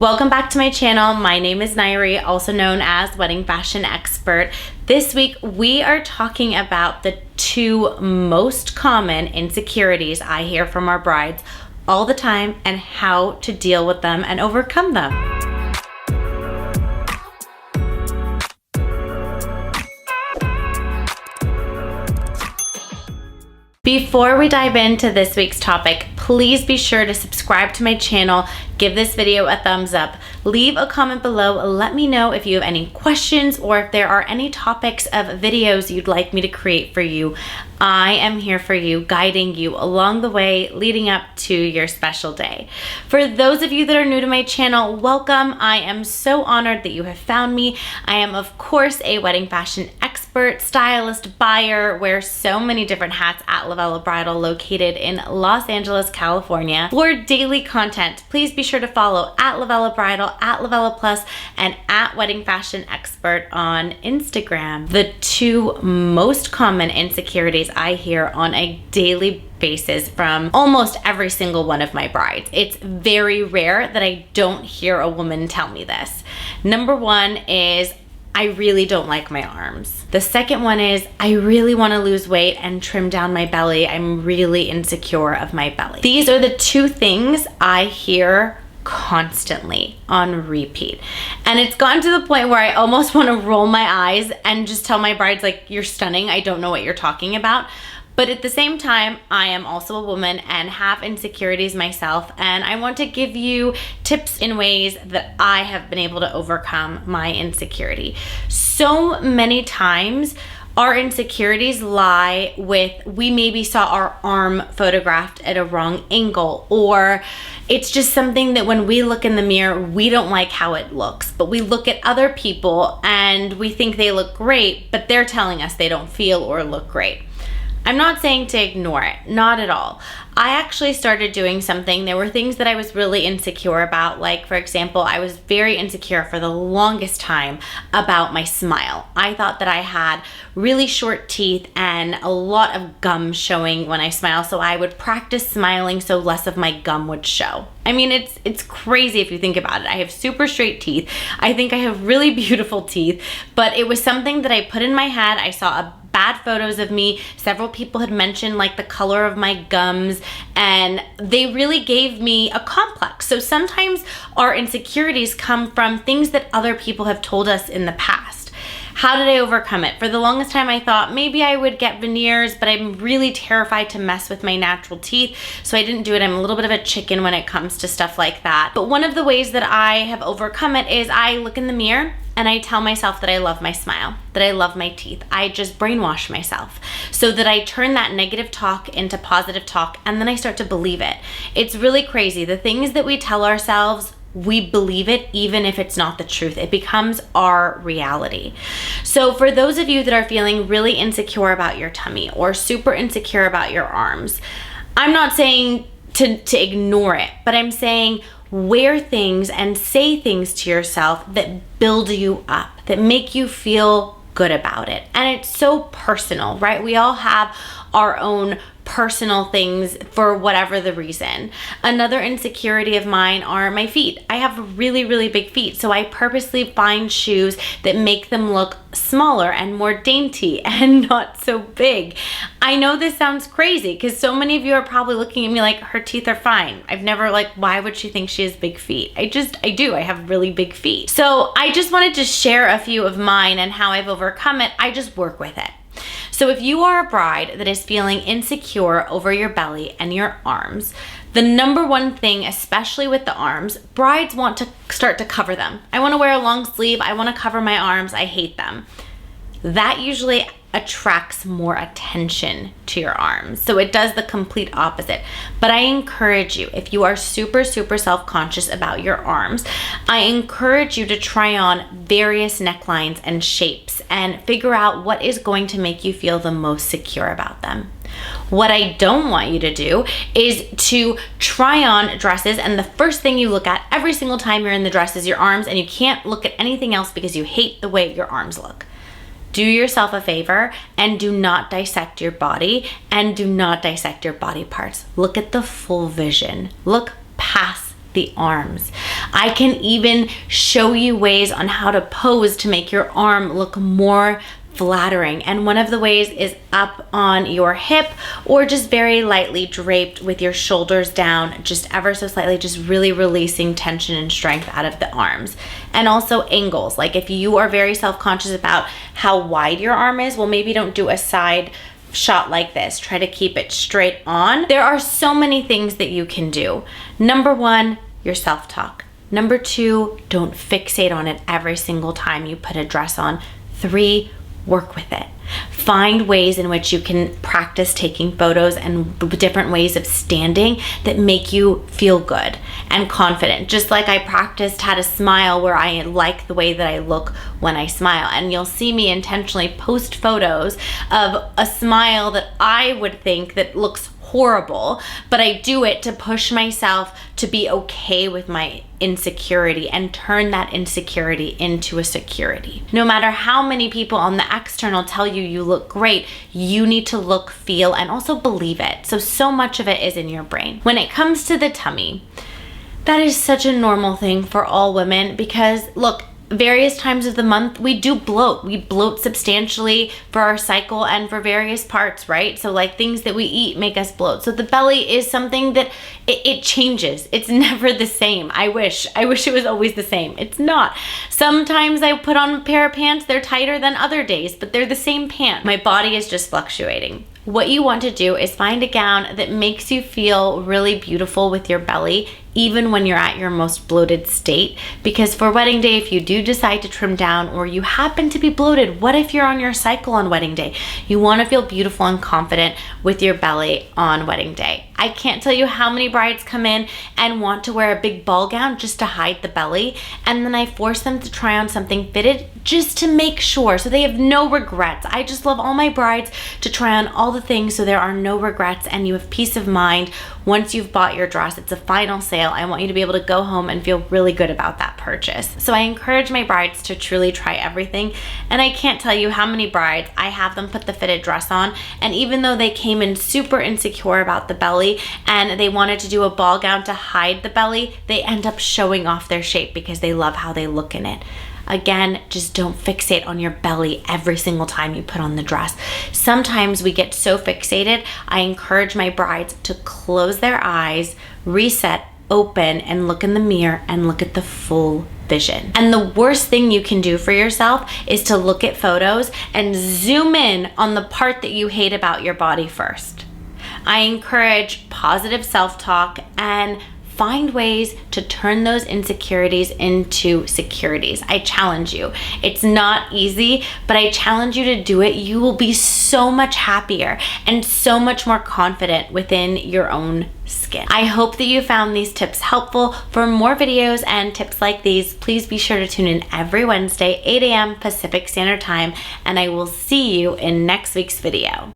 Welcome back to my channel. My name is Nayri, also known as Wedding Fashion Expert. This week, we are talking about the two most common insecurities I hear from our brides all the time and how to deal with them and overcome them. Before we dive into this week's topic, please be sure to subscribe to my channel, give this video a thumbs up, leave a comment below, let me know if you have any questions or if there are any topics of videos you'd like me to create for you. I am here for you, guiding you along the way leading up to your special day. For those of you that are new to my channel, welcome. I am so honored that you have found me. I am, of course, a wedding fashion expert, stylist, buyer, wear so many different hats at LOVELLA Bridal, located in Los Angeles, California. For daily content, please be sure to follow at LOVELLA Bridal, at LOVELLA Plus, and at Wedding Fashion Expert on Instagram. The two most common insecurities I hear on a daily basis from almost every single one of my brides. It's very rare that I don't hear a woman tell me this. Number one is, I really don't like my arms. The second one is, I really want to lose weight and trim down my belly. I'm really insecure of my belly. These are the two things I hear constantly on repeat. And it's gotten to the point where I almost want to roll my eyes and just tell my brides, like, you're stunning. I don't know what you're talking about. But at the same time, I am also a woman and have insecurities myself, and I want to give you tips in ways that I have been able to overcome my insecurity. So many times, our insecurities lie with, we maybe saw our arm photographed at a wrong angle, or it's just something that when we look in the mirror, we don't like how it looks, but we look at other people and we think they look great, but they're telling us they don't feel or look great. I'm not saying to ignore it, not at all. I actually started doing something. There were things that I was really insecure about. Like, for example, I was very insecure for the longest time about my smile. I thought that I had really short teeth and a lot of gum showing when I smile, so I would practice smiling so less of my gum would show. I mean, it's crazy if you think about it. I have super straight teeth. I think I have really beautiful teeth, but it was something that I put in my head. I saw bad photos of me. Several people had mentioned like the color of my gums, and they really gave me a complex. So sometimes our insecurities come from things that other people have told us in the past. How did I overcome it? For the longest time, I thought maybe I would get veneers, but I'm really terrified to mess with my natural teeth, so I didn't do it. I'm a little bit of a chicken when it comes to stuff like that. But one of the ways that I have overcome it is I look in the mirror and I tell myself that I love my smile, that I love my teeth. I just brainwash myself so that I turn that negative talk into positive talk, and then I start to believe it. It's really crazy. The things that we tell ourselves, we believe it even if it's not the truth. It becomes our reality. So for those of you that are feeling really insecure about your tummy or super insecure about your arms, I'm not saying to ignore it, but I'm saying wear things and say things to yourself that build you up, that make you feel good about it. And it's so personal, right? We all have our own personal things for whatever the reason. Another insecurity of mine are my feet. I have really, really big feet, so I purposely find shoes that make them look smaller and more dainty and not so big. I know this sounds crazy because so many of you are probably looking at me like, her teeth are fine. I've never, like, why would she think she has big feet? I do. I have really big feet. So I just wanted to share a few of mine and how I've overcome it. I just work with it. So if you are a bride that is feeling insecure over your belly and your arms, the number one thing, especially with the arms, brides want to start to cover them. I want to wear a long sleeve. I want to cover my arms. I hate them. That usually attracts more attention to your arms. So it does the complete opposite. But I encourage you, if you are super, super self-conscious about your arms, I encourage you to try on various necklines and shapes and figure out what is going to make you feel the most secure about them. What I don't want you to do is to try on dresses and the first thing you look at every single time you're in the dress is your arms, and you can't look at anything else because you hate the way your arms look. Do yourself a favor and do not dissect your body and do not dissect your body parts. Look at the full vision. Look past the arms. I can even show you ways on how to pose to make your arm look more flattering. And one of the ways is up on your hip or just very lightly draped with your shoulders down, just ever so slightly, just really releasing tension and strength out of the arms. And also angles. Like if you are very self-conscious about how wide your arm is, well, maybe don't do a side shot like this. Try to keep it straight on. There are so many things that you can do. Number one, your self-talk. Number two, don't fixate on it every single time you put a dress on. 3, work with it. Find ways in which you can practice taking photos and different ways of standing that make you feel good and confident. Just like I practiced how to smile where I like the way that I look when I smile. And you'll see me intentionally post photos of a smile that I would think that looks horrible, but I do it to push myself to be okay with my insecurity and turn that insecurity into a security. No matter how many people on the external tell you you look great, you need to look, feel, and also believe it. So much of it is in your brain. When it comes to the tummy, that is such a normal thing for all women because look, various times of the month, we do bloat. We bloat substantially for our cycle and for various parts, right? So like things that we eat make us bloat. So the belly is something that it changes. It's never the same. I wish it was always the same. It's not. Sometimes I put on a pair of pants, they're tighter than other days, but they're the same pant. My body is just fluctuating. What you want to do is find a gown that makes you feel really beautiful with your belly, even when you're at your most bloated state. Because for wedding day, if you do decide to trim down or you happen to be bloated, what if you're on your cycle on wedding day? You want to feel beautiful and confident with your belly on wedding day. I can't tell you how many brides come in and want to wear a big ball gown just to hide the belly, and then I force them to try on something fitted just to make sure, so they have no regrets. I just love all my brides to try on all the things so there are no regrets and you have peace of mind once you've bought your dress. It's a final sale. I want you to be able to go home and feel really good about that purchase. So I encourage my brides to truly try everything, and I can't tell you how many brides I have them put the fitted dress on, and even though they came in super insecure about the belly and they wanted to do a ball gown to hide the belly, they end up showing off their shape because they love how they look in it. Again, just don't fixate on your belly every single time you put on the dress. Sometimes we get so fixated. I encourage my brides to close their eyes, reset, open, and look in the mirror and look at the full vision. And the worst thing you can do for yourself is to look at photos and zoom in on the part that you hate about your body first. I encourage positive self-talk and find ways to turn those insecurities into securities. I challenge you. It's not easy, but I challenge you to do it. You will be so much happier and so much more confident within your own skin. I hope that you found these tips helpful. For more videos and tips like these, please be sure to tune in every Wednesday, 8 a.m. Pacific Standard Time, and I will see you in next week's video.